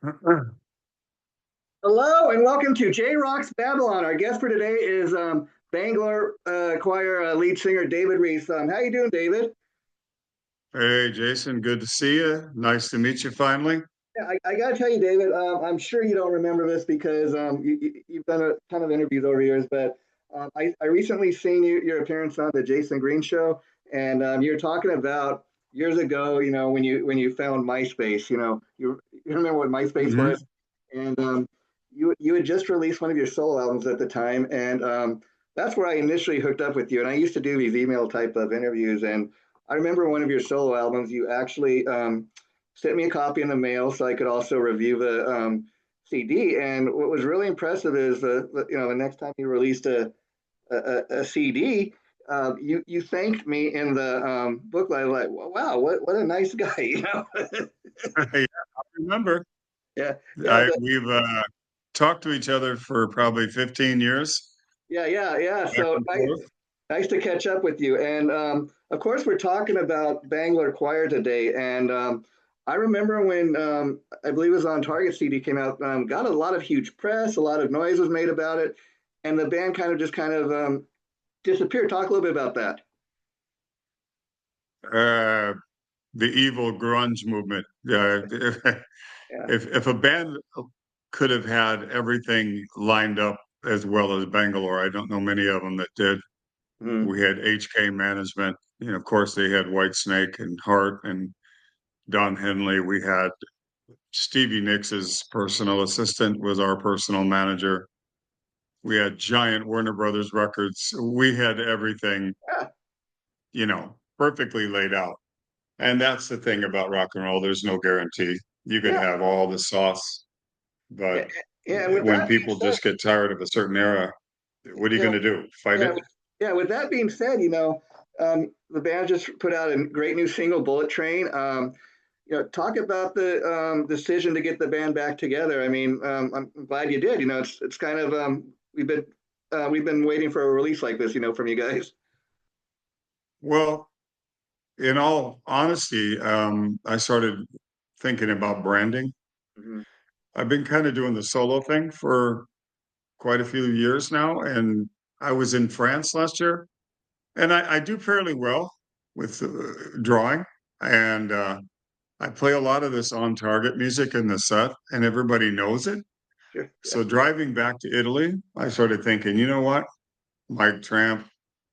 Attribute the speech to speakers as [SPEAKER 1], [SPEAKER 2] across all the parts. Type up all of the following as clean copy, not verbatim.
[SPEAKER 1] Hello and welcome to JROCK'S Babylon. Our guest for today is Bangalore Choir lead singer David Reece. How you doing, David?
[SPEAKER 2] Hey, Jason, good to see you. Nice to meet you finally.
[SPEAKER 1] Yeah, I got to tell you, David, I'm sure you don't remember this because you've done a ton of interviews over the years, but I recently seen your appearance on the Jason Green show, and you were talking about years ago, when you found MySpace, you remember what MySpace
[SPEAKER 2] hmm
[SPEAKER 1] was, and you had just released one of your solo albums at the time, and that's where I initially hooked up with you, and I used to do these email type of interviews, and I remember one of your solo albums, you actually sent me a copy in the mail so I could also review the CD. And what was really impressive is the next time you released a CD, you thanked me in the booklet. I was like, wow, what a nice guy,
[SPEAKER 2] Yeah, I remember.
[SPEAKER 1] Yeah, yeah,
[SPEAKER 2] We've talked to each other for probably 15 years,
[SPEAKER 1] yeah.
[SPEAKER 2] back
[SPEAKER 1] So
[SPEAKER 2] and forth.
[SPEAKER 1] nice to catch up with you. And of course, we're talking about Bangalore Choir today. And I remember when I believe it was on Target CD came out, got a lot of huge press, a lot of noise was made about it, and the band kind of disappeared. Talk a little bit about that.
[SPEAKER 2] Uh, the evil grunge movement.
[SPEAKER 1] Yeah.
[SPEAKER 2] If a band could have had everything lined up as well as Bangalore, I don't know many of them that did.
[SPEAKER 1] Mhm.
[SPEAKER 2] We had HK Management. Of course, they had Whitesnake and Hart and Don Henley. We had Stevie Nicks' personal assistant was our personal manager. We had giant Warner Brothers records. We had everything,
[SPEAKER 1] Yeah.
[SPEAKER 2] perfectly laid out. And that's the thing about rock and roll. There's no guarantee. You could
[SPEAKER 1] Yeah.
[SPEAKER 2] have all the sauce,
[SPEAKER 1] Yeah.
[SPEAKER 2] but
[SPEAKER 1] Yeah. And with
[SPEAKER 2] when
[SPEAKER 1] that being
[SPEAKER 2] people
[SPEAKER 1] said,
[SPEAKER 2] just get tired of a certain era, what are you
[SPEAKER 1] yeah,
[SPEAKER 2] going to do? Fight
[SPEAKER 1] yeah,
[SPEAKER 2] it?
[SPEAKER 1] yeah. With that being said, the band just put out a great new single, Bullet Train. Talk about the decision to get the band back together. I mean, I'm glad you did. It's kind of we've been waiting for a release like this, from you guys.
[SPEAKER 2] Well, in all honesty, I started thinking about branding.
[SPEAKER 1] Hmm.
[SPEAKER 2] I've been kind of doing the solo thing for quite a few years now, and I was in France last year, and I do fairly well with drawing, and I play a lot of this on target music in the set, and everybody knows it.
[SPEAKER 1] Sure. Yeah.
[SPEAKER 2] So driving back to Italy, I started thinking, you know what? Mike Tramp,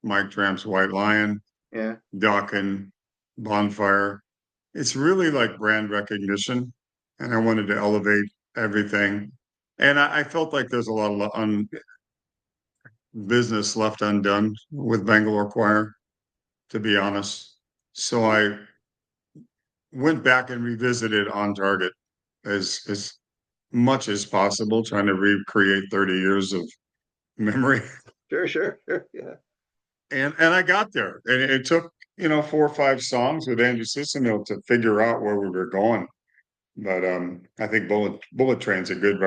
[SPEAKER 2] Mike Tramp's White Lion,
[SPEAKER 1] Yeah.
[SPEAKER 2] Dokken, Bonfire. It's really like brand recognition, and I wanted to elevate everything. And I felt like there's a lot of business left undone with Bangalore Choir, to be honest. So I went back and revisited On Target as much as possible, trying to recreate 30 years of memory.
[SPEAKER 1] Sure. Yeah.
[SPEAKER 2] And I got there. And it took, 4 or 5 songs with Andy Sisino to figure out where we were going. But I think Bullet Train's a good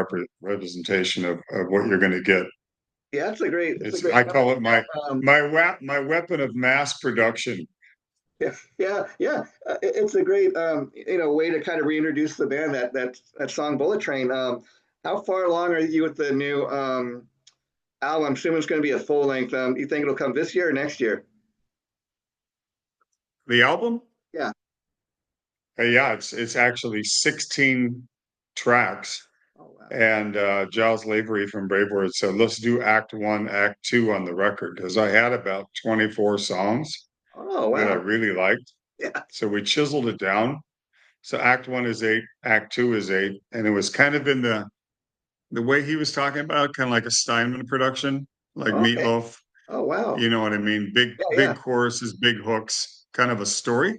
[SPEAKER 2] representation of what you're going to get.
[SPEAKER 1] Yeah. It's a great.
[SPEAKER 2] I call it
[SPEAKER 1] Um,
[SPEAKER 2] my weapon of mass production.
[SPEAKER 1] yeah. It's a great way to kind of reintroduce the band. That song Bullet Train. How far along are you with the new album? I'm assuming it's going to be a full length. You think it'll come this year or next year?
[SPEAKER 2] The album,
[SPEAKER 1] Yeah.
[SPEAKER 2] yeah, it's actually 16 tracks.
[SPEAKER 1] Oh wow.
[SPEAKER 2] And Giles Lavery from Braveheart said, let's do Act One, Act Two on the record because I had about 24 songs
[SPEAKER 1] Oh
[SPEAKER 2] that I
[SPEAKER 1] wow.
[SPEAKER 2] really liked.
[SPEAKER 1] Yeah.
[SPEAKER 2] So we chiseled it down. So Act One is 8, Act Two is 8, and it was kind of in the way he was talking about, kind of like a Steinman production, like
[SPEAKER 1] Okay.
[SPEAKER 2] Meatloaf.
[SPEAKER 1] Oh wow.
[SPEAKER 2] You know what I mean? Big
[SPEAKER 1] Yeah.
[SPEAKER 2] big choruses, big hooks, kind of a story,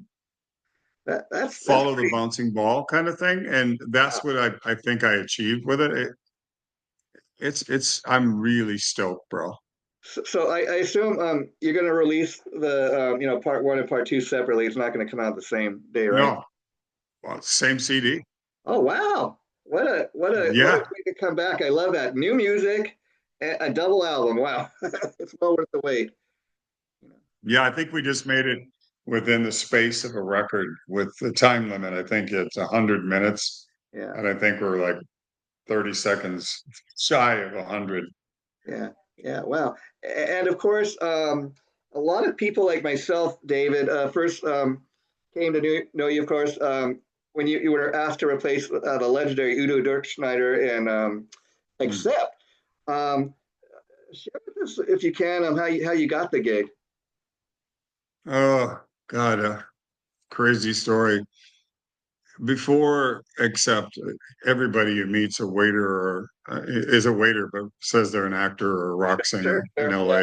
[SPEAKER 1] That's
[SPEAKER 2] follow the
[SPEAKER 1] pretty.
[SPEAKER 2] bouncing ball kind of thing, and
[SPEAKER 1] Wow.
[SPEAKER 2] that's what I think I achieved with it. It's I'm really stoked, bro.
[SPEAKER 1] So I assume you're going to release the part one and part two separately. It's not going to come out the same day, right?
[SPEAKER 2] No, well, same CD.
[SPEAKER 1] Oh wow. What a
[SPEAKER 2] Yeah,
[SPEAKER 1] way to come back. I love that. New music, a double album. Wow. It's well worth the wait.
[SPEAKER 2] yeah. I think we just made it within the space of a record with the time limit. I think it's 100 minutes.
[SPEAKER 1] Yeah.
[SPEAKER 2] And I think we're like 30 seconds shy of 100.
[SPEAKER 1] Yeah, yeah, wow. And of course, a lot of people like myself, David, first came to know you, of course, when you were asked to replace the legendary Udo Dirkschneider and
[SPEAKER 2] Mm.
[SPEAKER 1] Accept. Um, Share with us, if you can, how you got the gig.
[SPEAKER 2] Oh, God, a crazy story. Before, except everybody you meet's a waiter or is a waiter, but says they're an actor or a rock
[SPEAKER 1] Sure,
[SPEAKER 2] singer in
[SPEAKER 1] sure, yeah,
[SPEAKER 2] LA.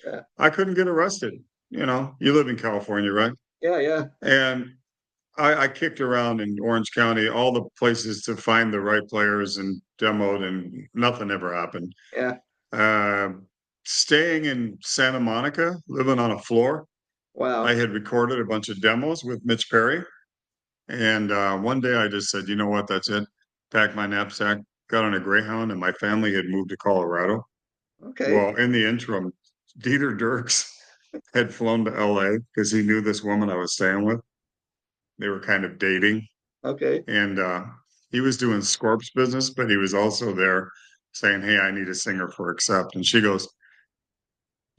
[SPEAKER 1] yeah,
[SPEAKER 2] I couldn't get arrested. You know, you live in California, right?
[SPEAKER 1] yeah, yeah,
[SPEAKER 2] And I kicked around in Orange County, all the places to find the right players and demoed, and nothing ever happened.
[SPEAKER 1] yeah.
[SPEAKER 2] Uh, Staying in Santa Monica, living on a floor, I
[SPEAKER 1] Wow.
[SPEAKER 2] had recorded a bunch of demos with Mitch Perry. And one day I just said, you know what, that's it. Packed my knapsack, got on a Greyhound, and my family had moved to Colorado.
[SPEAKER 1] Okay,
[SPEAKER 2] Well, in the interim, Dieter Dirks had flown to LA because he knew this woman I was staying with. They were kind of dating.
[SPEAKER 1] okay.
[SPEAKER 2] And he was doing Scorp's business, but he was also there saying, hey, I need a singer for Accept. And she goes,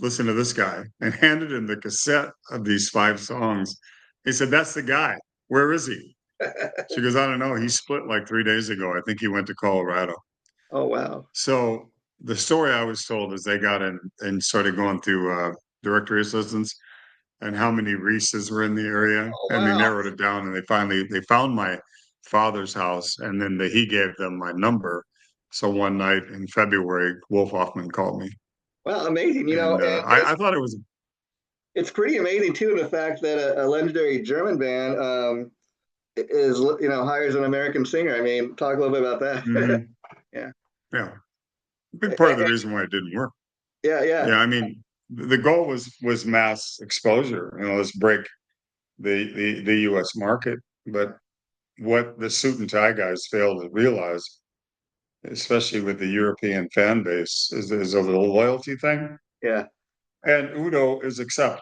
[SPEAKER 2] listen to this guy, and handed him the cassette of these 5 songs. He said, that's the guy. Where is he? She goes, I don't know. He split like 3 days ago. I think he went to Colorado.
[SPEAKER 1] Oh, wow.
[SPEAKER 2] So the story I was told is they got in and started going through directory assistants and how many Reese's were in the area,
[SPEAKER 1] Oh,
[SPEAKER 2] and they
[SPEAKER 1] wow.
[SPEAKER 2] narrowed it down. And they found my father's house, and then he gave them my number. So one night in February, Wolf Hoffman called me,
[SPEAKER 1] Well, amazing.
[SPEAKER 2] and
[SPEAKER 1] And
[SPEAKER 2] I thought it was.
[SPEAKER 1] it's pretty amazing too the fact that a legendary German band is hires an American singer. I mean, talk a little bit about that.
[SPEAKER 2] Mhm.
[SPEAKER 1] Yeah,
[SPEAKER 2] Yeah, a big part of the reason why it didn't work.
[SPEAKER 1] yeah, yeah,
[SPEAKER 2] Yeah, I mean, the goal was mass exposure. You know, let's break the U.S. market. But what the suit and tie guys fail to realize, especially with the European fan base, is a little loyalty thing.
[SPEAKER 1] yeah.
[SPEAKER 2] And Udo is accept.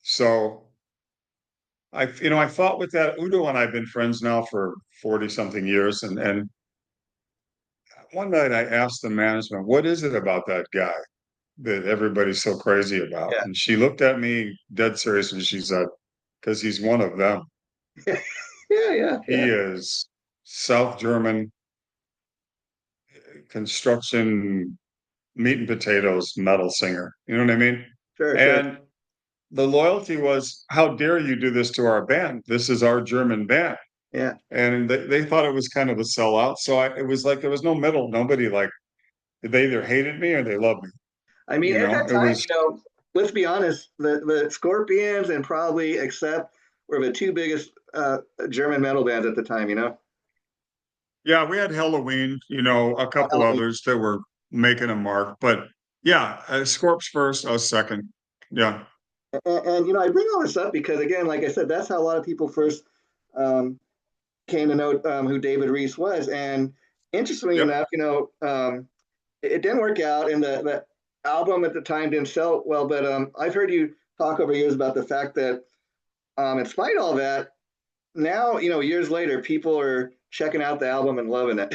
[SPEAKER 2] So I fought with that. Udo and I've been friends now for 40 something years. And one night I asked the management, what is it about that guy that everybody's so crazy about?
[SPEAKER 1] Yeah,
[SPEAKER 2] And she looked at me dead serious and she said, because he's one of them.
[SPEAKER 1] yeah, yeah,
[SPEAKER 2] He
[SPEAKER 1] yeah.
[SPEAKER 2] is South German construction meat and potatoes metal singer. You know what I mean?
[SPEAKER 1] Sure, sure.
[SPEAKER 2] And the loyalty was, how dare you do this to our band? This is our German band.
[SPEAKER 1] Yeah.
[SPEAKER 2] And they thought it was kind of a sellout. So it was like there was no middle. Nobody like they either hated me or they loved me.
[SPEAKER 1] I mean,
[SPEAKER 2] You
[SPEAKER 1] at
[SPEAKER 2] know,
[SPEAKER 1] that
[SPEAKER 2] it
[SPEAKER 1] time,
[SPEAKER 2] was
[SPEAKER 1] let's be honest, the Scorpions and probably Accept were the two biggest German metal bands at the time.
[SPEAKER 2] yeah, we had Halloween, a couple
[SPEAKER 1] Halloween.
[SPEAKER 2] others that were making a mark. But yeah, Scorp's first, us second. Yeah.
[SPEAKER 1] And I bring all this up because again, like I said, that's how a lot of people first um, came to know who David Reece was. And interestingly
[SPEAKER 2] Yep.
[SPEAKER 1] enough, it didn't work out, and the album at the time didn't sell well. But I've heard you talk over years about the fact that, in spite of all that, now years later, people are checking out the album and loving it.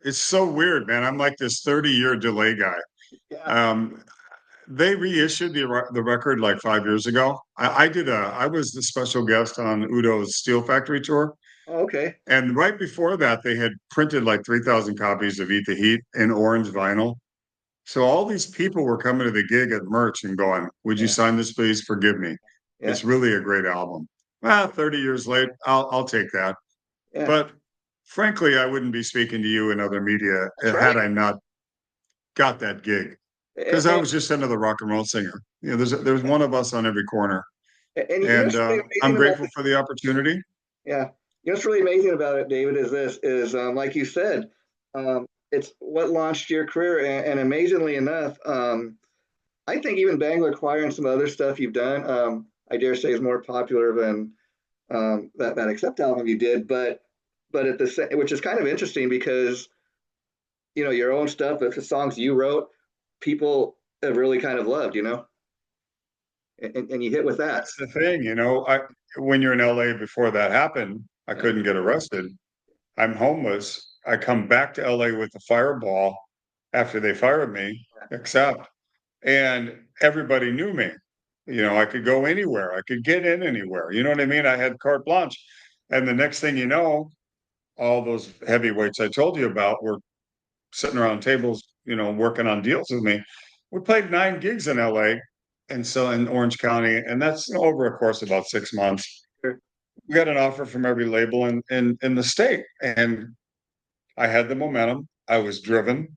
[SPEAKER 2] It's so weird, man. I'm like this 30-year delay guy.
[SPEAKER 1] Yeah.
[SPEAKER 2] Um, they reissued the record like 5 years ago. I was the special guest on Udo's Steel Factory tour.
[SPEAKER 1] Oh, okay.
[SPEAKER 2] And right before that, they had printed like 3,000 copies of Eat the Heat in orange vinyl. So all these people were coming to the gig at merch and going, would you
[SPEAKER 1] Yeah.
[SPEAKER 2] sign this, please? Forgive me.
[SPEAKER 1] Yeah.
[SPEAKER 2] It's really a great album. Well, 30 years late, I'll take that.
[SPEAKER 1] Yeah.
[SPEAKER 2] But frankly, I wouldn't be speaking to you in other media
[SPEAKER 1] That's
[SPEAKER 2] had
[SPEAKER 1] right.
[SPEAKER 2] I not got that gig because I
[SPEAKER 1] And,
[SPEAKER 2] was just another rock and roll singer. There's one of us on every corner,
[SPEAKER 1] and
[SPEAKER 2] and
[SPEAKER 1] what's really
[SPEAKER 2] I'm
[SPEAKER 1] amazing about
[SPEAKER 2] grateful for the opportunity.
[SPEAKER 1] Yeah. What's really amazing about it, David, is this is like you said, it's what launched your career, and amazingly enough, I think even Bangalore Choir and some other stuff you've done, I dare say, is more popular than that Accept album you did. But at which is kind of interesting because your own stuff, the songs you wrote, people have really kind of loved, and you hit with that.
[SPEAKER 2] That's the thing, when you're in LA before that happened, I
[SPEAKER 1] Yeah.
[SPEAKER 2] couldn't get arrested. I'm homeless. I come back to LA with a fireball after they fired me, except, and everybody knew me. I could go anywhere. I could get in anywhere. You know what I mean? I had carte blanche. And the next thing you know, all those heavyweights I told you about were sitting around tables, working on deals with me. We played 9 gigs in LA and so in Orange County, and that's over a course of about 6 months.
[SPEAKER 1] Sure.
[SPEAKER 2] We got an offer from every label in the state, and I had the momentum. I was driven,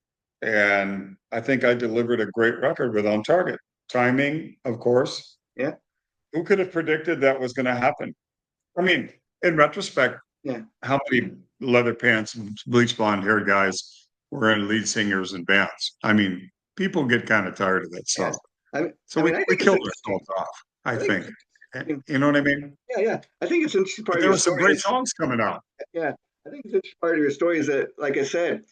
[SPEAKER 2] and I think I delivered a great record with On Target. Timing, of course.
[SPEAKER 1] Yeah.
[SPEAKER 2] Who could have predicted that was going to happen? I mean, in retrospect,
[SPEAKER 1] Yeah.
[SPEAKER 2] how many leather pants and bleach blonde haired guys were in lead singers and bands? I mean, people get kind of tired of that
[SPEAKER 1] Yeah.
[SPEAKER 2] stuff.
[SPEAKER 1] I
[SPEAKER 2] So
[SPEAKER 1] mean,
[SPEAKER 2] we,
[SPEAKER 1] I
[SPEAKER 2] we
[SPEAKER 1] think it's
[SPEAKER 2] killed ourselves off, I
[SPEAKER 1] I think
[SPEAKER 2] think.
[SPEAKER 1] it's,
[SPEAKER 2] You know what I mean?
[SPEAKER 1] yeah, yeah. I think it's an interesting part
[SPEAKER 2] But
[SPEAKER 1] of
[SPEAKER 2] there
[SPEAKER 1] your
[SPEAKER 2] were some
[SPEAKER 1] story
[SPEAKER 2] great
[SPEAKER 1] is,
[SPEAKER 2] songs coming out.
[SPEAKER 1] yeah, I think it's an interesting part of your story is that, like I said,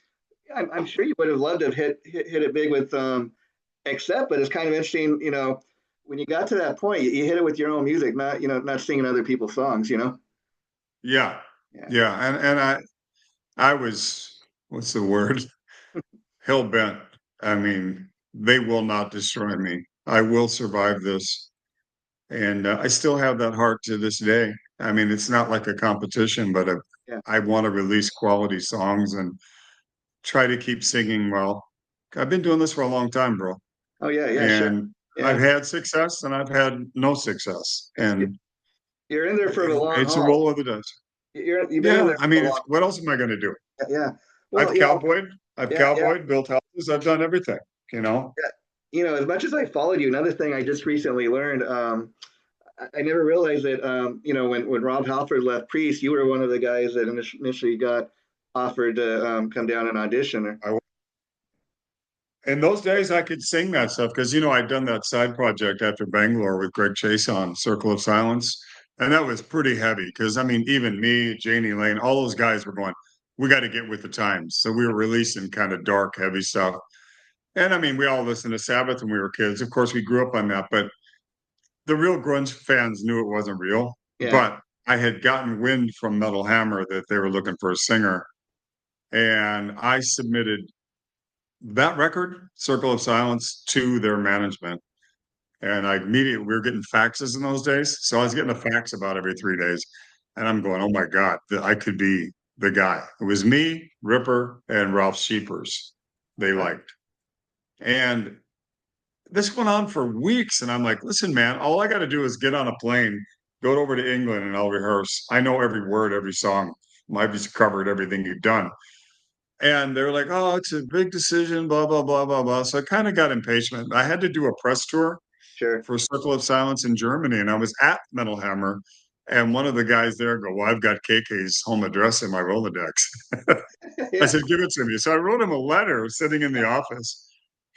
[SPEAKER 1] I'm sure you would have loved to have hit it big with Accept, but it's kind of interesting, when you got to that point, you hit it with your own music, not not singing other people's songs,
[SPEAKER 2] Yeah.
[SPEAKER 1] Yeah.
[SPEAKER 2] Yeah. And I was, what's the word? Hell bent. I mean, they will not destroy me. I will survive this. And I still have that heart to this day. I mean, it's not like a competition, but
[SPEAKER 1] Yeah.
[SPEAKER 2] I want to release quality songs and try to keep singing well. I've been doing this for a long time, bro.
[SPEAKER 1] Oh yeah, yeah, sure.
[SPEAKER 2] And I've
[SPEAKER 1] Yeah.
[SPEAKER 2] had success and I've had no success.
[SPEAKER 1] It's
[SPEAKER 2] And
[SPEAKER 1] you're in there for the long
[SPEAKER 2] it's a
[SPEAKER 1] haul.
[SPEAKER 2] roll of the dice.
[SPEAKER 1] You've been in
[SPEAKER 2] Yeah.
[SPEAKER 1] there
[SPEAKER 2] I
[SPEAKER 1] for
[SPEAKER 2] mean,
[SPEAKER 1] the long
[SPEAKER 2] what else am I going to do?
[SPEAKER 1] yeah.
[SPEAKER 2] I've
[SPEAKER 1] Well,
[SPEAKER 2] cowboyed, I've
[SPEAKER 1] yeah, yeah,
[SPEAKER 2] cowboyed, built houses, I've done everything, you know?
[SPEAKER 1] yeah. As much as I followed you, another thing I just recently learned, I never realized that, when Rob Halford left Priest, you were one of the guys that initially got offered to come down and audition.
[SPEAKER 2] I, in those days, I could sing that stuff because, I'd done that side project after Bangalore with Greg Chase on Circle of Silence. And that was pretty heavy because, I mean, even me, Janie Lane, all those guys were going, we got to get with the times. So we were releasing kind of dark, heavy stuff. And I mean, we all listened to Sabbath when we were kids. Of course, we grew up on that, but the real grunge fans knew it wasn't real.
[SPEAKER 1] Yeah.
[SPEAKER 2] But I had gotten wind from Metal Hammer that they were looking for a singer. And I submitted that record, Circle of Silence, to their management. And we were getting faxes in those days. So I was getting a fax about every 3 days. And I'm going, oh my God, I could be the guy. It was me, Ripper, and Ralph Sheepers they liked. And this went on for weeks. And I'm like, listen, man, all I got to do is get on a plane, go over to England, and I'll rehearse. I know every word, every song. I've covered everything you've done. And they're like, oh, it's a big decision, blah, blah, blah, blah, blah. So I kind of got impatient. I had to do a press tour
[SPEAKER 1] Sure.
[SPEAKER 2] for Circle of Silence in Germany. And I was at Metal Hammer. And one of the guys there go, well, I've got KK's home address in my Rolodex. I
[SPEAKER 1] Yeah.
[SPEAKER 2] said, give it to me. So I wrote him a letter sitting in the office.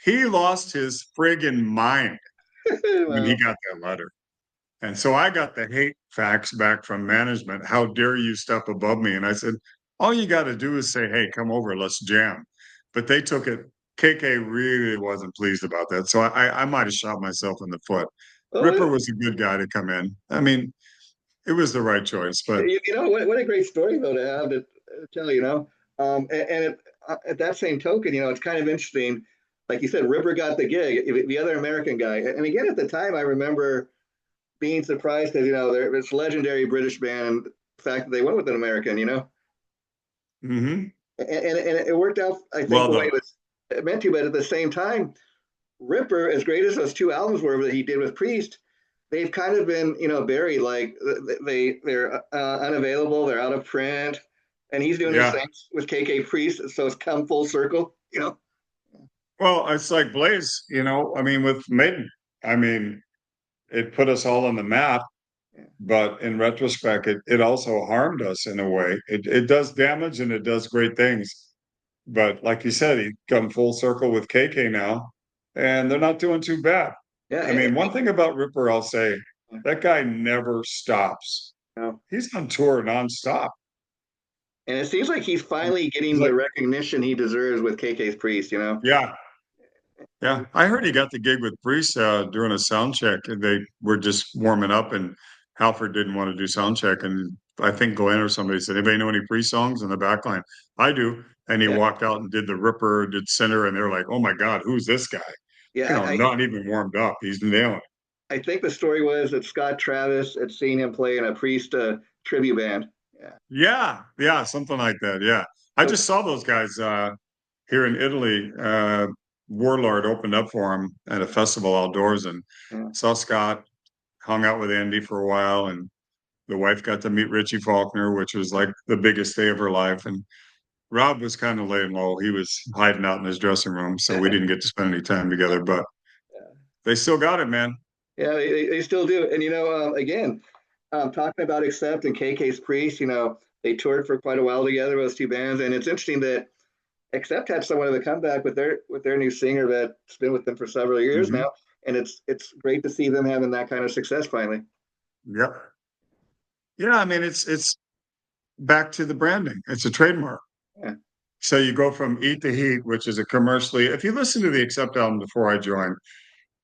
[SPEAKER 2] He lost his friggin' mind when he
[SPEAKER 1] Well,
[SPEAKER 2] got that letter. And so I got the hate fax back from management. How dare you step above me? And I said, all you got to do is say, hey, come over, let's jam. But they took it. KK really wasn't pleased about that. So I might have shot myself in the foot. Ripper
[SPEAKER 1] well,
[SPEAKER 2] was a good guy to come in. I mean, it was the right choice, but
[SPEAKER 1] what a great story though to have to tell. At that same token, it's kind of interesting. Like you said, Ripper got the gig, the other American guy, and again at the time, I remember being surprised because they're this legendary British band, and the fact that they went with an American,
[SPEAKER 2] mhm.
[SPEAKER 1] and it worked out, I think,
[SPEAKER 2] Well
[SPEAKER 1] the way
[SPEAKER 2] done.
[SPEAKER 1] it was meant to. But at the same time, Ripper, as great as those two albums were that he did with Priest, they've kind of been, buried. Like they're unavailable, they're out of print, and he's doing his
[SPEAKER 2] Yeah.
[SPEAKER 1] thing with KK Priest, so it's come full circle.
[SPEAKER 2] Well, it's like Blaze, I mean, with Maiden. I mean, it put us all on the map,
[SPEAKER 1] Yeah,
[SPEAKER 2] but in retrospect, it also harmed us in a way. It does damage and it does great things. But like you said, he come full circle with KK now, and they're not doing too bad.
[SPEAKER 1] yeah,
[SPEAKER 2] I mean, one thing about Ripper, I'll say, that guy never stops.
[SPEAKER 1] yeah.
[SPEAKER 2] He's on tour nonstop.
[SPEAKER 1] And it seems like he's finally
[SPEAKER 2] He's
[SPEAKER 1] getting the
[SPEAKER 2] like,
[SPEAKER 1] recognition he deserves with KK's Priest.
[SPEAKER 2] yeah, yeah. I heard he got the gig with Priest during a sound check, and they were just warming up, and Halford didn't want to do sound check, and I think Glenn or somebody said, anybody know any Priest songs in the back line? I do. And he
[SPEAKER 1] Yeah,
[SPEAKER 2] walked out and did the Ripper, did Sinner, and they're like, oh my God, who's this guy?
[SPEAKER 1] yeah.
[SPEAKER 2] Not even warmed up. He's nailing it.
[SPEAKER 1] I think the story was that Scott Travis had seen him play in a Priest tribute band. Yeah.
[SPEAKER 2] Yeah, something like that. Yeah. I
[SPEAKER 1] So
[SPEAKER 2] just saw those guys here in Italy. Warlord opened up for him at a festival outdoors and
[SPEAKER 1] yeah,
[SPEAKER 2] saw Scott, hung out with Andy for a while, and the wife got to meet Richie Faulkner, which was like the biggest day of her life. And Rob was kind of laying low. He was hiding out in his dressing room, so we didn't get to spend any time together, but they still got it, man.
[SPEAKER 1] yeah, they still do. And again, talking about Accept and KK's Priest, they toured for quite a while together, those two bands, and it's interesting that Accept had somewhat of a comeback with their new singer that's been with them for several years
[SPEAKER 2] Hmm.
[SPEAKER 1] now, and it's great to see them having that kind of success finally.
[SPEAKER 2] Yep. Yeah, I mean it's back to the branding. It's a trademark.
[SPEAKER 1] Yeah,
[SPEAKER 2] So you go from Eat the Heat, which is a commercially, if you listen to the Accept album before I joined,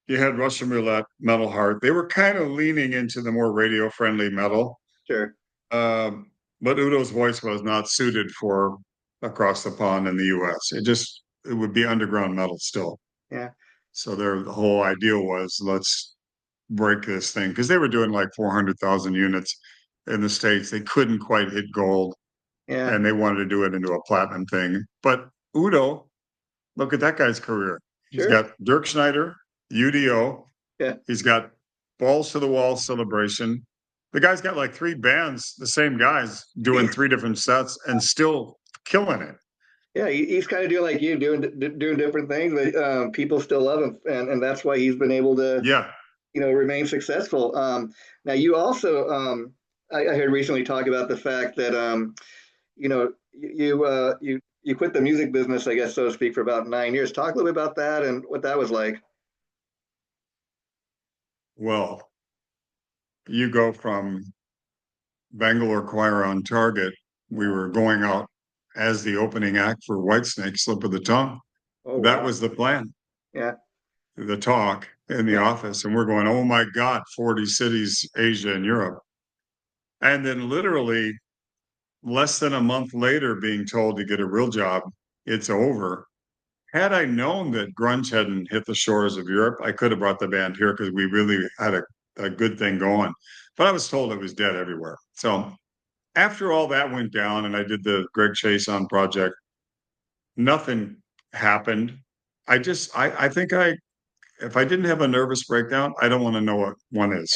[SPEAKER 2] you had Russian Roulette, Metal Heart. They were kind of leaning into the more radio friendly metal.
[SPEAKER 1] sure.
[SPEAKER 2] Um, but Udo's voice was not suited for across the pond in the US. It would be underground metal still.
[SPEAKER 1] Yeah,
[SPEAKER 2] So the whole idea was let's break this thing because they were doing like 400,000 units in the States. They couldn't quite hit gold
[SPEAKER 1] yeah,
[SPEAKER 2] and they wanted to do it into a platinum thing. But Udo, look at that guy's career. He's
[SPEAKER 1] sure.
[SPEAKER 2] got Dirk Schneider, UDO.
[SPEAKER 1] Yeah,
[SPEAKER 2] He's got Balls to the Wall Celebration. The guy's got like three bands, the same guys doing three different sets and still killing it.
[SPEAKER 1] yeah. He's kind of doing like you, doing different things, but people still love him, and that's why he's been able to
[SPEAKER 2] Yeah.
[SPEAKER 1] remain successful. Now, you also, I heard recently talk about the fact that, you quit the music business, I guess, so to speak, for about 9 years. Talk a little bit about that and what that was like.
[SPEAKER 2] Well, you go from Bangalore Choir on Target. We were going out as the opening act for Whitesnake, Slip of the Tongue.
[SPEAKER 1] Oh,
[SPEAKER 2] That
[SPEAKER 1] wow.
[SPEAKER 2] was the plan,
[SPEAKER 1] Yeah,
[SPEAKER 2] the talk in the
[SPEAKER 1] yeah,
[SPEAKER 2] office. And we're going, oh my God, 40 cities, Asia and Europe. And then literally less than a month later, being told to get a real job, it's over. Had I known that grunge hadn't hit the shores of Europe, I could have brought the band here because we really had a good thing going. But I was told it was dead everywhere. So after all that went down and I did the Greg Chase on project, nothing happened. I think if I didn't have a nervous breakdown, I don't want to know what one is.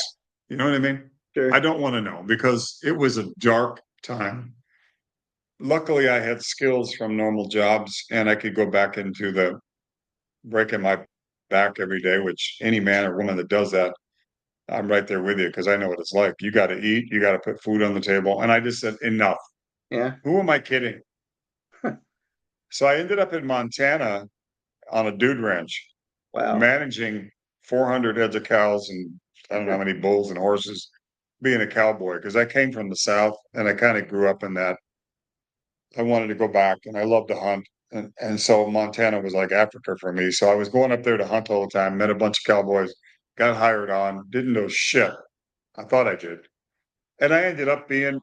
[SPEAKER 2] You know what I mean?
[SPEAKER 1] sure.
[SPEAKER 2] I don't want to know because it was a dark time. Luckily, I had skills from normal jobs and I could go back into the breaking my back every day, which any man or woman that does that, I'm right there with you because I know what it's like. You got to eat, you got to put food on the table. And I just said, enough.
[SPEAKER 1] Yeah.
[SPEAKER 2] Who am I kidding? So I ended up in Montana on a dude ranch,
[SPEAKER 1] Wow.
[SPEAKER 2] managing 400 heads of cows and I don't know how many bulls and horses, being a cowboy because I came from the South and I kind of grew up in that. I wanted to go back and I loved to hunt. And so Montana was like Africa for me. So I was going up there to hunt all the time, met a bunch of cowboys, got hired on, didn't know shit. I thought I did. And I ended up being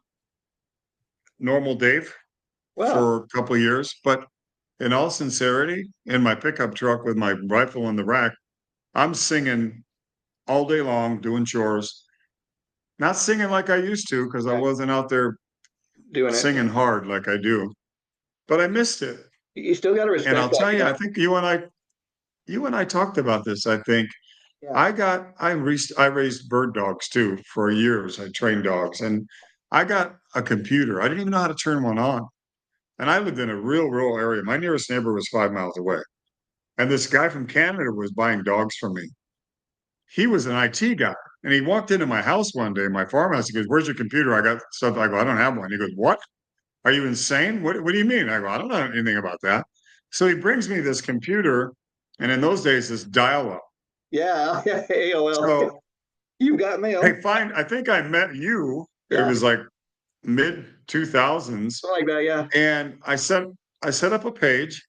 [SPEAKER 2] normal Dave
[SPEAKER 1] Wow.
[SPEAKER 2] for a couple of years. But in all sincerity, in my pickup truck with my rifle in the rack, I'm singing all day long, doing chores, not singing like I used to because I
[SPEAKER 1] Yeah.
[SPEAKER 2] wasn't out there
[SPEAKER 1] Doing it.
[SPEAKER 2] singing hard like I do. But I missed it.
[SPEAKER 1] You still got to
[SPEAKER 2] And
[SPEAKER 1] respect
[SPEAKER 2] I'll
[SPEAKER 1] that,
[SPEAKER 2] tell you, I think you and I talked about this. I think
[SPEAKER 1] Yeah.
[SPEAKER 2] I raised bird dogs too for years. I trained dogs and I got a computer. I didn't even know how to turn one on. And I lived in a real rural area. My nearest neighbor was 5 miles away. And this guy from Canada was buying dogs from me. He was an IT guy. And he walked into my house one day, my farmhouse. He goes, where's your computer? I got stuff. I go, I don't have one. He goes, what? Are you insane? What do you mean? I go, I don't know anything about that. So he brings me this computer. And in those days, this dial up.
[SPEAKER 1] Yeah. AOL.
[SPEAKER 2] So,
[SPEAKER 1] You got mail.
[SPEAKER 2] hey, fine. I think I met you. It
[SPEAKER 1] Yeah.
[SPEAKER 2] was like mid 2000s.
[SPEAKER 1] Something like that. Yeah.
[SPEAKER 2] And I set up a page.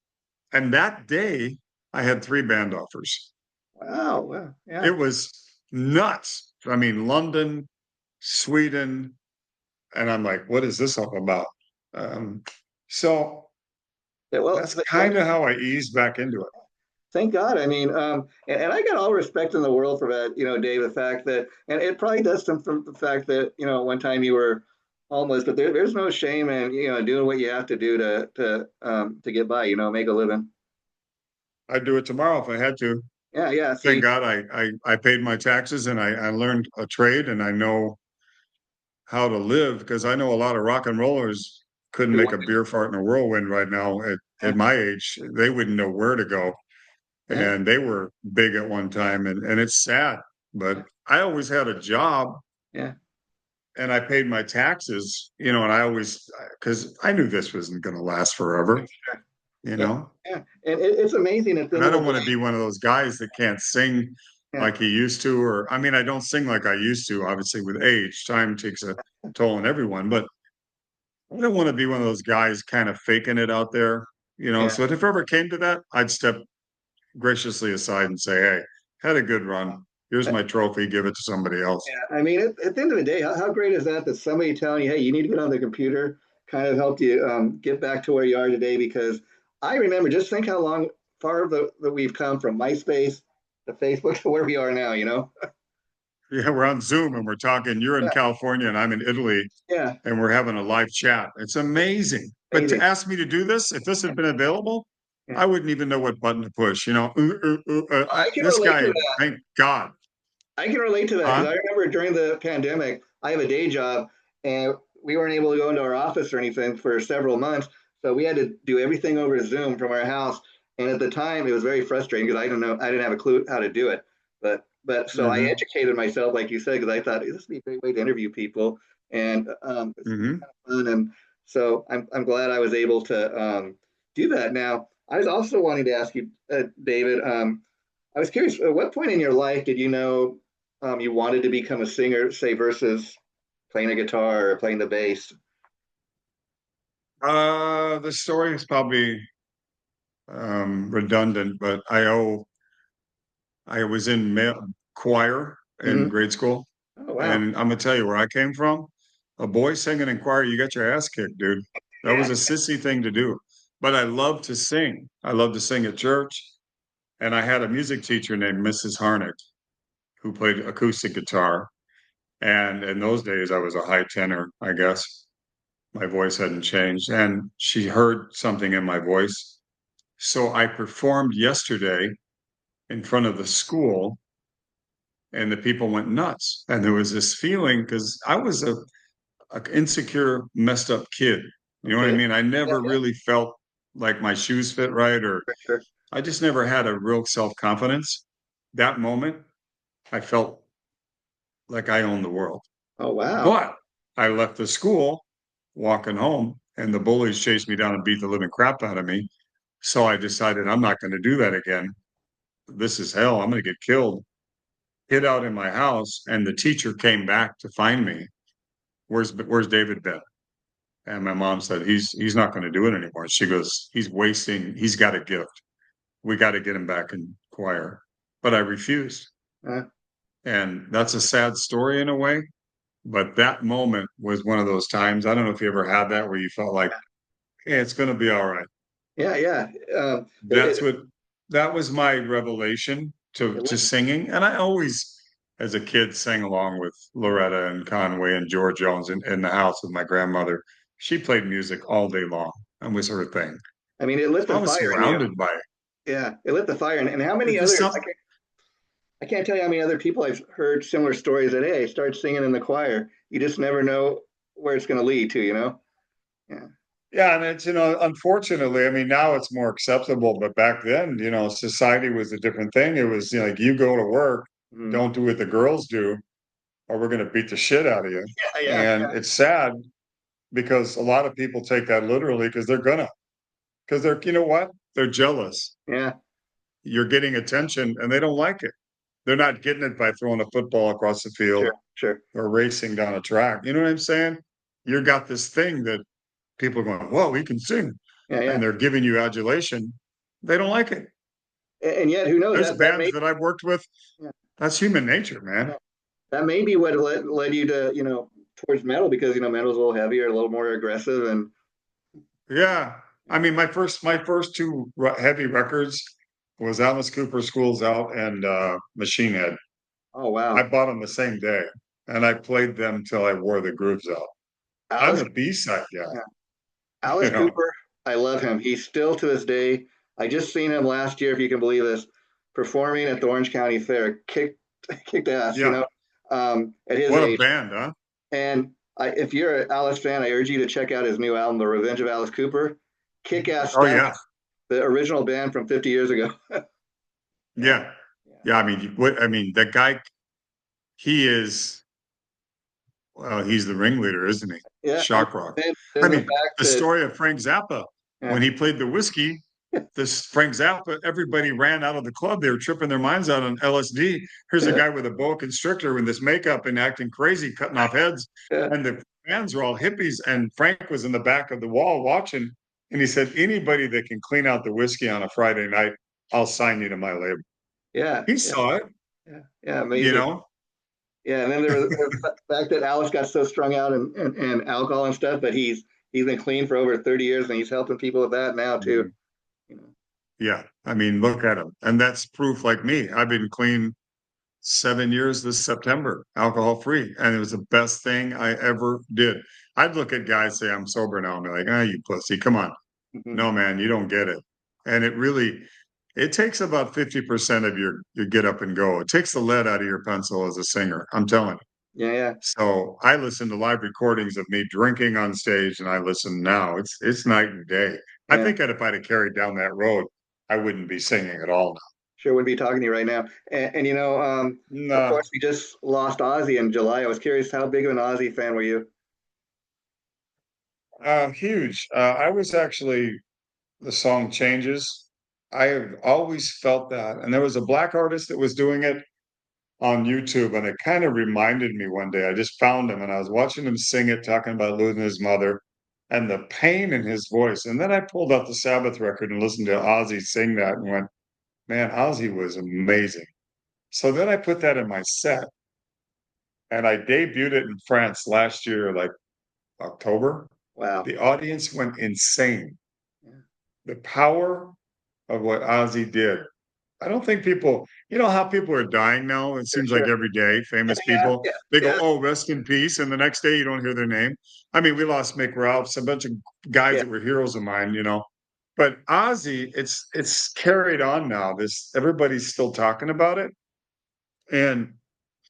[SPEAKER 2] And that day, I had three band offers.
[SPEAKER 1] Wow. Wow. Yeah.
[SPEAKER 2] It was nuts. I mean, London, Sweden, and I'm like, what is this all about? Um, so
[SPEAKER 1] Yeah, well,
[SPEAKER 2] that's kind of how I eased back into it.
[SPEAKER 1] thank God. I mean, and I got all respect in the world for that, Dave, the fact that, and it probably does come from the fact that, one time you were homeless, but there's no shame in, doing what you have to do to get by, make a living.
[SPEAKER 2] I'd do it tomorrow if I had to.
[SPEAKER 1] Yeah, yeah.
[SPEAKER 2] Thank
[SPEAKER 1] See,
[SPEAKER 2] God I paid my taxes and I learned a trade and I know how to live because I know a lot of rock and rollers couldn't make a beer fart in a whirlwind right now
[SPEAKER 1] yeah,
[SPEAKER 2] at my age. They wouldn't know where to go.
[SPEAKER 1] yeah,
[SPEAKER 2] And they were big at one time and it's sad. But I always had a job
[SPEAKER 1] yeah.
[SPEAKER 2] and I paid my taxes, and I always because I knew this wasn't going to last forever,
[SPEAKER 1] Sure.
[SPEAKER 2] you
[SPEAKER 1] Yeah,
[SPEAKER 2] know.
[SPEAKER 1] yeah. And it's amazing to
[SPEAKER 2] And
[SPEAKER 1] think
[SPEAKER 2] I
[SPEAKER 1] of the
[SPEAKER 2] don't want to
[SPEAKER 1] blind.
[SPEAKER 2] be one of those guys that can't sing
[SPEAKER 1] Yeah,
[SPEAKER 2] like he used to, or I mean, I don't sing like I used to, obviously, with age. Time takes a toll on everyone, but I don't want to be one of those guys kind of faking it out there,
[SPEAKER 1] yeah.
[SPEAKER 2] So if ever came to that, I'd step graciously aside and say, hey, had a good run. Here's my trophy, give it to somebody else.
[SPEAKER 1] Yeah, I mean, at the end of the day, how great is that somebody telling you, hey, you need to get on the computer, kind of helped you get back to where you are today? Because I remember, just think how far that we've come from MySpace to Facebook to where we are now,
[SPEAKER 2] Yeah, we're on Zoom and we're talking. You're in
[SPEAKER 1] Yeah,
[SPEAKER 2] California and I'm in Italy
[SPEAKER 1] yeah,
[SPEAKER 2] and we're having a live chat. It's amazing. But to
[SPEAKER 1] amazing.
[SPEAKER 2] ask me to do this, if this had been available,
[SPEAKER 1] Yeah.
[SPEAKER 2] I wouldn't even know what button to push.
[SPEAKER 1] I can
[SPEAKER 2] This
[SPEAKER 1] relate to
[SPEAKER 2] guy,
[SPEAKER 1] that.
[SPEAKER 2] thank God.
[SPEAKER 1] I can relate to that because
[SPEAKER 2] Huh?
[SPEAKER 1] I remember during the pandemic, I have a day job and we weren't able to go into our office or anything for several months. So we had to do everything over Zoom from our house. And at the time, it was very frustrating because I didn't have a clue how to do it. But so I
[SPEAKER 2] Hmm.
[SPEAKER 1] educated myself, like you said, because I thought this would be a great way to interview people, and it's
[SPEAKER 2] Hmm.
[SPEAKER 1] kind of fun. And so I'm glad I was able to do that. Now, I was also wanting to ask you, David. I was curious, at what point in your life did you know you wanted to become a singer, say, versus playing a guitar or playing the bass?
[SPEAKER 2] The story is probably redundant, but I was in choir in
[SPEAKER 1] Mm-hmm.
[SPEAKER 2] grade school.
[SPEAKER 1] Oh, wow.
[SPEAKER 2] And I'm gonna tell you where I came from. A boy singing in choir, you got your ass kicked, dude. That
[SPEAKER 1] Yeah.
[SPEAKER 2] was a sissy thing to do. But I love to sing. I love to sing at church. And I had a music teacher named Mrs. Harnick who played acoustic guitar. And in those days, I was a high tenor, I guess. My voice hadn't changed. And she heard something in my voice. So I performed yesterday in front of the school, and the people went nuts. And there was this feeling because I was a insecure, messed up kid. You know what I
[SPEAKER 1] Okay.
[SPEAKER 2] mean? I
[SPEAKER 1] Yeah,
[SPEAKER 2] never
[SPEAKER 1] yeah,
[SPEAKER 2] really felt like my shoes fit right, or
[SPEAKER 1] for sure.
[SPEAKER 2] I just never had a real self-confidence. That moment, I felt like I owned the world.
[SPEAKER 1] Oh, wow.
[SPEAKER 2] But I left the school walking home, and the bullies chased me down and beat the living crap out of me. So I decided I'm not going to do that again. This is hell. I'm going to get killed. Hid out in my house, and the teacher came back to find me. Where's David been? And my mom said, he's not going to do it anymore. She goes, he's wasting, he's got a gift. We got to get him back in choir. But I refused.
[SPEAKER 1] Uh,
[SPEAKER 2] And that's a sad story in a way. But that moment was one of those times. I don't know if you ever had that where you felt like, hey, it's going to be all right.
[SPEAKER 1] yeah, yeah.
[SPEAKER 2] That's what that was my revelation
[SPEAKER 1] It
[SPEAKER 2] to
[SPEAKER 1] went,
[SPEAKER 2] singing. And I always, as a kid, sang along with Loretta and Conway and George Jones in the house with my grandmother. She played music all day long. That was her thing.
[SPEAKER 1] I mean, it lit
[SPEAKER 2] So I
[SPEAKER 1] the
[SPEAKER 2] was
[SPEAKER 1] fire in you.
[SPEAKER 2] surrounded by it.
[SPEAKER 1] Yeah, it lit the fire. And how many
[SPEAKER 2] It's just
[SPEAKER 1] other,
[SPEAKER 2] something.
[SPEAKER 1] I can't tell you how many other people I've heard similar stories that, hey, start singing in the choir. You just never know where it's going to lead to. Yeah.
[SPEAKER 2] Yeah, and it's unfortunately, I mean, now it's more acceptable, but back then, society was a different thing. It was like you go to work,
[SPEAKER 1] Mm.
[SPEAKER 2] don't do what the girls do, or we're going to beat the shit out of you.
[SPEAKER 1] Yeah, yeah,
[SPEAKER 2] And it's sad because a lot of people take that literally because they're, you know what? They're jealous.
[SPEAKER 1] yeah.
[SPEAKER 2] You're getting attention and they don't like it. They're not getting it by throwing a football across the
[SPEAKER 1] Sure,
[SPEAKER 2] field
[SPEAKER 1] sure.
[SPEAKER 2] or racing down a track. You know what I'm saying? You got this thing that people are going, whoa, he can sing.
[SPEAKER 1] Yeah,
[SPEAKER 2] And
[SPEAKER 1] yeah.
[SPEAKER 2] they're giving you adulation. They don't like it.
[SPEAKER 1] And yet, who knows?
[SPEAKER 2] There's
[SPEAKER 1] That
[SPEAKER 2] bands
[SPEAKER 1] may,
[SPEAKER 2] that I've worked with.
[SPEAKER 1] yeah,
[SPEAKER 2] That's human nature, man.
[SPEAKER 1] yeah. That may be what led you to towards metal because metal's a little heavier, a little more aggressive, and
[SPEAKER 2] Yeah. I mean, my first two heavy records was Alice Cooper, School's Out, and Machine Head.
[SPEAKER 1] oh
[SPEAKER 2] I
[SPEAKER 1] wow,
[SPEAKER 2] bought them the same day, and I played them till I wore the grooves out. I'm
[SPEAKER 1] Alice,
[SPEAKER 2] a B-side
[SPEAKER 1] yeah.
[SPEAKER 2] guy,
[SPEAKER 1] Alice
[SPEAKER 2] you know.
[SPEAKER 1] Cooper, I love him. He's still to this day. I just seen him last year, if you can believe this, performing at the Orange County Fair. Kicked ass,
[SPEAKER 2] Yeah.
[SPEAKER 1] at his
[SPEAKER 2] What a
[SPEAKER 1] age.
[SPEAKER 2] band, huh?
[SPEAKER 1] And if you're an Alice fan, I urge you to check out his new album, The Revenge of Alice Cooper. Kick ass
[SPEAKER 2] Oh
[SPEAKER 1] stuff.
[SPEAKER 2] yeah.
[SPEAKER 1] The original band from 50 years ago. Yeah,
[SPEAKER 2] Yeah. Yeah. I mean, what I mean, that guy, he is well, he's the ringleader, isn't he?
[SPEAKER 1] yeah.
[SPEAKER 2] Shock rock. I
[SPEAKER 1] Then the
[SPEAKER 2] mean,
[SPEAKER 1] fact
[SPEAKER 2] the
[SPEAKER 1] that
[SPEAKER 2] story of Frank Zappa,
[SPEAKER 1] yeah,
[SPEAKER 2] when he played the whiskey, this Frank Zappa, everybody ran out of the club. They were tripping their minds out on LSD. Here's a
[SPEAKER 1] yeah,
[SPEAKER 2] guy with a boa constrictor with this makeup and acting crazy, cutting off heads.
[SPEAKER 1] yeah,
[SPEAKER 2] And the fans were all hippies. And Frank was in the back of the wall watching. And he said, anybody that can clean out the whiskey on a Friday night, I'll sign you to my label.
[SPEAKER 1] yeah,
[SPEAKER 2] He
[SPEAKER 1] yeah,
[SPEAKER 2] saw it,
[SPEAKER 1] yeah,
[SPEAKER 2] you
[SPEAKER 1] amazing.
[SPEAKER 2] know?
[SPEAKER 1] Yeah, and then there was the fact that Alice got so strung out and alcohol and stuff, but he's been clean for over 30 years and he's helping people with that now too.
[SPEAKER 2] Mhm.
[SPEAKER 1] You know.
[SPEAKER 2] Yeah. I mean, look at him. And that's proof like me. I've been clean 7 years this September, alcohol free. And it was the best thing I ever did. I'd look at guys say, I'm sober now. And be like, ah, you pussy. Come on.
[SPEAKER 1] Mhm.
[SPEAKER 2] No, man, you don't get it. And it takes about 50% of your get up and go. It takes the lead out of your pencil as a singer. I'm telling you.
[SPEAKER 1] Yeah, yeah,
[SPEAKER 2] So I listen to live recordings of me drinking on stage and I listen now. It's night and day. I
[SPEAKER 1] yeah.
[SPEAKER 2] think that if I'd have carried down that road, I wouldn't be singing at all
[SPEAKER 1] Sure wouldn't be talking to you right now. And of
[SPEAKER 2] now.
[SPEAKER 1] course we just lost Ozzy in July. I was curious, how big of an Ozzy fan were you?
[SPEAKER 2] No, huge. I was actually the song Changes. I have always felt that. And there was a black artist that was doing it on YouTube, and it kind of reminded me one day. I just found him and I was watching him sing it, talking about losing his mother and the pain in his voice. And then I pulled out the Sabbath record and listened to Ozzy sing that and went, man, Ozzy was amazing. So then I put that in my set and I debuted it in France last year, like October.
[SPEAKER 1] Wow.
[SPEAKER 2] The audience went insane.
[SPEAKER 1] Yeah,
[SPEAKER 2] The power of what Ozzy did. I don't think people, you know how people are dying now? It
[SPEAKER 1] sure,
[SPEAKER 2] seems like
[SPEAKER 1] sure.
[SPEAKER 2] every day,
[SPEAKER 1] Yeah,
[SPEAKER 2] famous
[SPEAKER 1] yeah,
[SPEAKER 2] people,
[SPEAKER 1] yeah,
[SPEAKER 2] they go,
[SPEAKER 1] yeah,
[SPEAKER 2] oh, rest in peace. And the next day you don't hear their name. I mean, we lost Mick Ralphs, a bunch of guys
[SPEAKER 1] yeah.
[SPEAKER 2] that were heroes of mine, you know. But Ozzy, it's carried on now. This everybody's still talking about it. And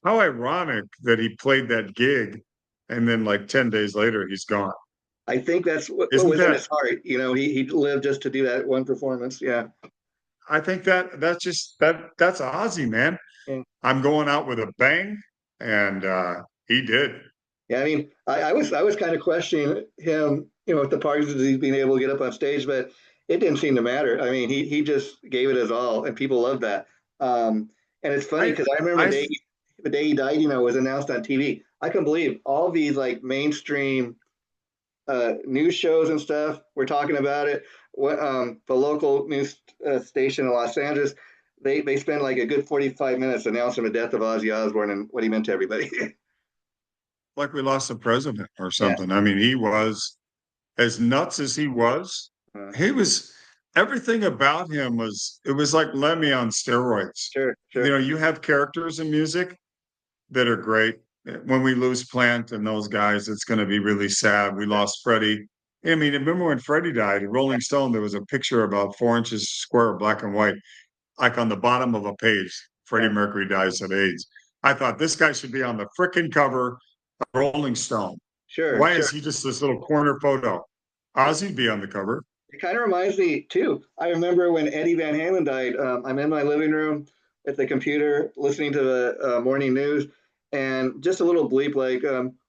[SPEAKER 2] how ironic that he played that gig and then like 10 days later he's gone.
[SPEAKER 1] I think that's what
[SPEAKER 2] Isn't
[SPEAKER 1] was in
[SPEAKER 2] that
[SPEAKER 1] his heart. He lived just to do that one performance. Yeah.
[SPEAKER 2] I think that's just that's Ozzy, man.
[SPEAKER 1] Yeah.
[SPEAKER 2] I'm going out with a bang, and he did.
[SPEAKER 1] Yeah, I mean, I was kind of questioning him, with the Parkinson's disease being able to get up on stage, but it didn't seem to matter. I mean, he just gave it his all, and people loved that. And it's funny
[SPEAKER 2] I
[SPEAKER 1] because I remember
[SPEAKER 2] I
[SPEAKER 1] the day he died, was announced on TV. I can believe all these like mainstream news shows and stuff were talking about it. What the local news station in Los Angeles, they spent like a good 45 minutes announcing the death of Ozzy Osbourne and what he meant to everybody.
[SPEAKER 2] like we lost a president or
[SPEAKER 1] Yeah.
[SPEAKER 2] something. I mean, he was as nuts as he was.
[SPEAKER 1] Uh,
[SPEAKER 2] He was everything about him was it was like Lemmy on steroids.
[SPEAKER 1] sure,
[SPEAKER 2] You
[SPEAKER 1] sure.
[SPEAKER 2] know, you have characters in music that are great. When we lose Plant and those guys, it's going to be really sad. We lost Freddie. I mean, remember when Freddie died? In Rolling Stone, there was a picture about 4 inches square, black and white, like on the bottom of a page. Freddie
[SPEAKER 1] Yeah,
[SPEAKER 2] Mercury dies of AIDS. I thought this guy should be on the frickin' cover of Rolling Stone.
[SPEAKER 1] sure,
[SPEAKER 2] Why
[SPEAKER 1] sure.
[SPEAKER 2] is he just this little corner photo? Ozzy'd be on the cover.
[SPEAKER 1] It kind of reminds me too. I remember when Eddie Van Halen died. I'm in my living room at the computer listening to the morning news, and just a little bleep like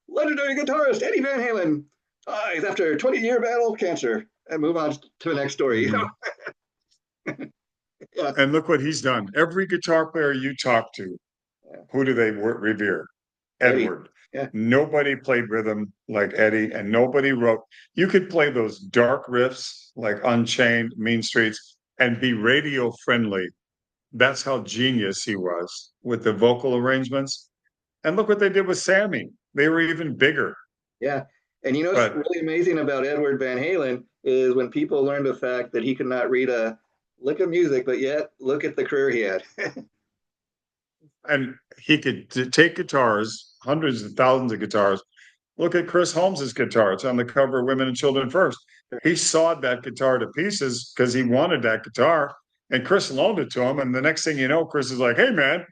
[SPEAKER 1] legendary guitarist Eddie Van Halen dies after 20-year battle with cancer, and move on to the next story.
[SPEAKER 2] Mhm.
[SPEAKER 1] Yeah,
[SPEAKER 2] And look what he's done. Every guitar player you talk to,
[SPEAKER 1] yeah.
[SPEAKER 2] who do they revere?
[SPEAKER 1] Eddie.
[SPEAKER 2] Edward.
[SPEAKER 1] Yeah,
[SPEAKER 2] Nobody played rhythm like Eddie, and nobody wrote. You could play those dark riffs like Unchained, Mean Streets, and be radio friendly. That's how genius he was with the vocal arrangements. And look what they did with Sammy. they were even bigger.
[SPEAKER 1] Yeah. And you know what's
[SPEAKER 2] But
[SPEAKER 1] really amazing about Edward Van Halen is when people learned the fact that he could not read a lick of music, but yet look at the career he had.
[SPEAKER 2] and he could take guitars, hundreds of thousands of guitars. Look at Chris Holmes's guitar. It's on the cover of Women and Children First. He sawed that guitar to pieces because he wanted that guitar. And Chris loaned it to him. And the next thing you know, Chris is like, "Hey man,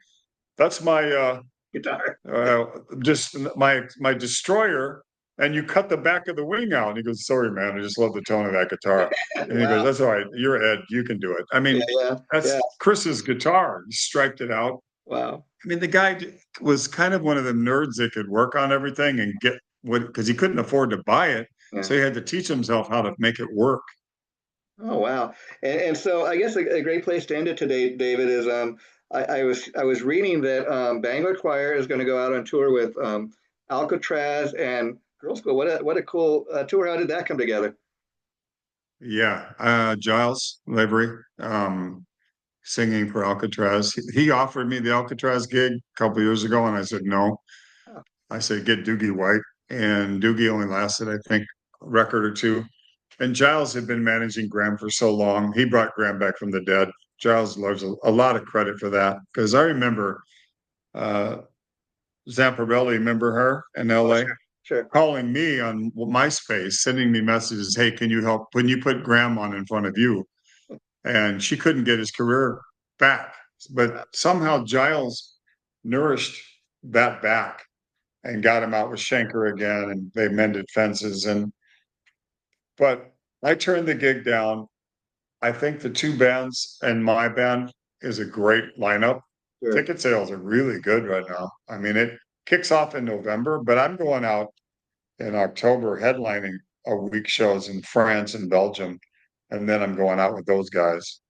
[SPEAKER 2] that's my
[SPEAKER 1] Guitar.
[SPEAKER 2] uh just my destroyer." And you cut the back of the wing out. And he goes, "Sorry, man, I just love the tone of that guitar." And he goes,
[SPEAKER 1] Wow.
[SPEAKER 2] "That's all right. You're Ed. You can do it." I
[SPEAKER 1] Yeah,
[SPEAKER 2] mean,
[SPEAKER 1] yeah, yeah.
[SPEAKER 2] that's Chris's guitar. He striped it out.
[SPEAKER 1] Wow.
[SPEAKER 2] I mean, the guy was kind of one of the nerds that could work on everything and get what, because he couldn't afford to buy it.
[SPEAKER 1] Yeah.
[SPEAKER 2] So he had to teach himself how to make it work.
[SPEAKER 1] Oh wow. And so I guess a great place to end it today, David, is I was reading that Bangalore Choir is going to go out on tour with Alcatrazz and Girlschool. What a cool tour. How did that come together?
[SPEAKER 2] Yeah. Giles Lavery, singing for Alcatraz. He offered me the Alcatraz gig a couple years ago, and I said no.
[SPEAKER 1] Oh,
[SPEAKER 2] I said, get Doogie White. And Doogie only lasted, I think, a record or two. And Giles had been managing Graham for so long. He brought Graham back from the dead. Giles loves a lot of credit for that because I remember uh, Zamparelli, remember her in
[SPEAKER 1] oh,
[SPEAKER 2] LA,
[SPEAKER 1] sure, sure.
[SPEAKER 2] calling me on MySpace, sending me messages. Hey, can you help? When you put Graham on in front of you? And she couldn't get his career back. But somehow Giles nourished that back and got him out with Schenker again, and they mended fences. But I turned the gig down. I think the two bands and my band is a great lineup.
[SPEAKER 1] Sure.
[SPEAKER 2] Ticket sales are really good right now. I mean, it kicks off in November, but I'm going out in October headlining a week shows in France and Belgium, and then I'm going out with those guys.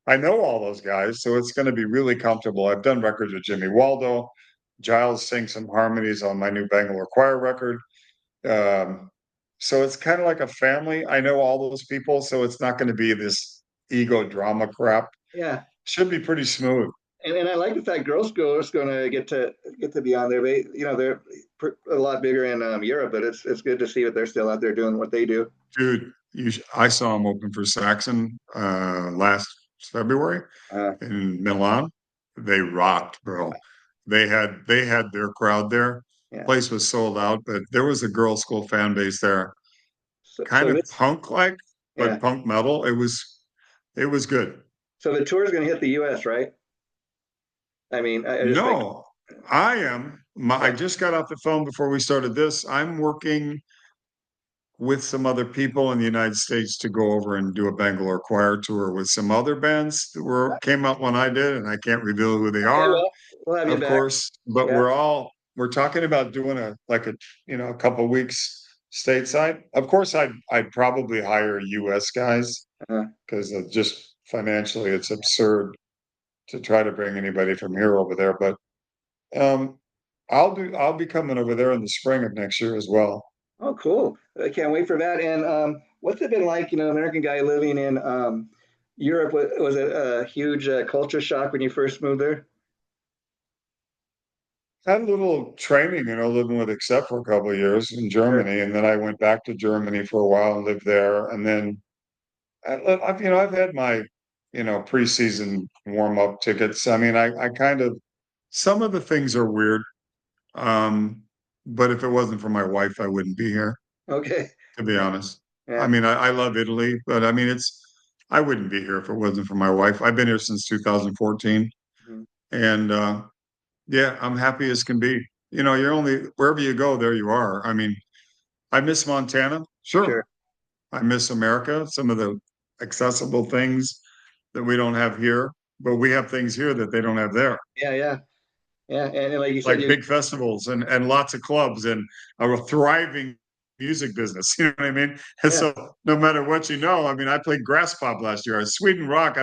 [SPEAKER 2] I know all those guys, so it's going to be really comfortable. I've done records with Jimmy Waldo. Giles sings some harmonies on my new Bangalore Choir record. Um, so it's kind of like a family. I know all those people, so it's not going to be this ego drama crap.
[SPEAKER 1] Yeah.
[SPEAKER 2] Should be pretty smooth.
[SPEAKER 1] And I like the fact Girl School is going to get to be on there. They're a lot bigger in Europe, but it's good to see that they're still out there doing what they do.
[SPEAKER 2] Dude, I saw him open for Saxon last February
[SPEAKER 1] Uh,
[SPEAKER 2] in Milan. They rocked, bro. They had their crowd there.
[SPEAKER 1] yeah.
[SPEAKER 2] Place was sold out, but there was a girl school fan base there.
[SPEAKER 1] So
[SPEAKER 2] Kind of
[SPEAKER 1] this,
[SPEAKER 2] punk like,
[SPEAKER 1] yeah.
[SPEAKER 2] but punk metal. It was good.
[SPEAKER 1] So the tour is going to hit the U.S., right? I mean, I just think,
[SPEAKER 2] No, I am. I
[SPEAKER 1] oh,
[SPEAKER 2] just got off the phone before we started this. I'm working with some other people in the United States to go over and do a Bangalore choir tour with some other bands that were came out when I did, and I can't reveal who they
[SPEAKER 1] okay,
[SPEAKER 2] are,
[SPEAKER 1] well, we'll have you
[SPEAKER 2] of
[SPEAKER 1] back.
[SPEAKER 2] course. But
[SPEAKER 1] Yeah.
[SPEAKER 2] we're talking about doing a couple weeks stateside. Of course, I'd probably hire US guys
[SPEAKER 1] Uh,
[SPEAKER 2] because just financially it's absurd to try to bring anybody from here over there. But um, I'll be coming over there in the spring of next year as well.
[SPEAKER 1] oh, cool. I can't wait for that. And what's it been like, American guy living in Europe? Was it a huge culture shock when you first moved there?
[SPEAKER 2] Had a little training, living with Accept for a couple of years in
[SPEAKER 1] Sure.
[SPEAKER 2] Germany, and then I went back to Germany for a while and lived there. And then I've had my, preseason warm up tickets. I mean, I kind of some of the things are weird, um, but if it wasn't for my wife, I wouldn't be here,
[SPEAKER 1] Okay.
[SPEAKER 2] to be honest. I
[SPEAKER 1] Yeah.
[SPEAKER 2] mean, I love Italy, but I mean, I wouldn't be here if it wasn't for my wife. I've been here since 2014,
[SPEAKER 1] Mhm.
[SPEAKER 2] and yeah, I'm happy as can be. You're only wherever you go, there you are. I mean, I miss Montana.
[SPEAKER 1] Sure.
[SPEAKER 2] Sure. I miss America, some of the accessible things that we don't have here, but we have things here that they don't have there,
[SPEAKER 1] Yeah. Yeah. Yeah. And like you said,
[SPEAKER 2] like big festivals and lots of clubs and a thriving music business. You know what I mean? And
[SPEAKER 1] yeah.
[SPEAKER 2] so no matter what I mean, I played Grass Pop last year. Sweden Rock.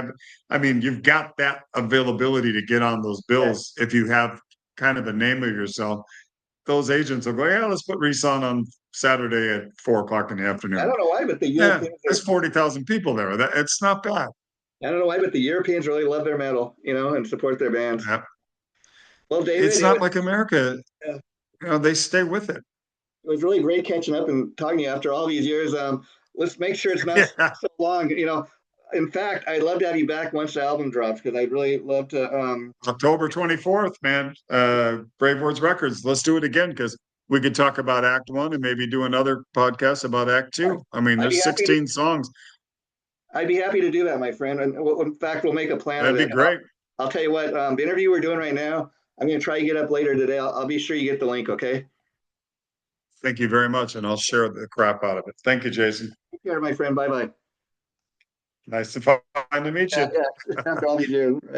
[SPEAKER 2] I mean, you've got that availability to get on those
[SPEAKER 1] Yeah.
[SPEAKER 2] bills if you have kind of a name of yourself. Those agents will go, yeah, let's put Reece on Saturday at 4 o'clock in the
[SPEAKER 1] I
[SPEAKER 2] afternoon.
[SPEAKER 1] don't know why, but the
[SPEAKER 2] Yeah,
[SPEAKER 1] Europeans
[SPEAKER 2] there's 40,000 people there. It's not bad.
[SPEAKER 1] I don't know why, but the Europeans really love their metal, and support their bands.
[SPEAKER 2] Yeah.
[SPEAKER 1] Well, David,
[SPEAKER 2] It's not like America.
[SPEAKER 1] uh,
[SPEAKER 2] They stay with it.
[SPEAKER 1] It was really great catching up and talking to you after all these years. Let's make sure it's not
[SPEAKER 2] Yeah.
[SPEAKER 1] so long. In fact, I'd love to have you back once the album drops because I'd really love to.
[SPEAKER 2] October 24th, man. Brave Words Records. Let's do it again because we could talk about Act One and maybe do another podcast about Act Two. I mean,
[SPEAKER 1] I'd be
[SPEAKER 2] there's
[SPEAKER 1] happy to.
[SPEAKER 2] 16 songs.
[SPEAKER 1] I'd be happy to do that, my friend. And in fact, we'll make a plan of
[SPEAKER 2] That'd be
[SPEAKER 1] it.
[SPEAKER 2] great.
[SPEAKER 1] I'll tell you what. The interview we're doing right now, I'm going to try to get up later today. I'll be sure you get the link. Okay.
[SPEAKER 2] Thank you very much, and I'll share the crap out of it. Thank you, Jason.
[SPEAKER 1] Take care, my friend. Bye bye.
[SPEAKER 2] Nice to finally meet
[SPEAKER 1] Yeah,
[SPEAKER 2] you.
[SPEAKER 1] yeah. After all these years, right?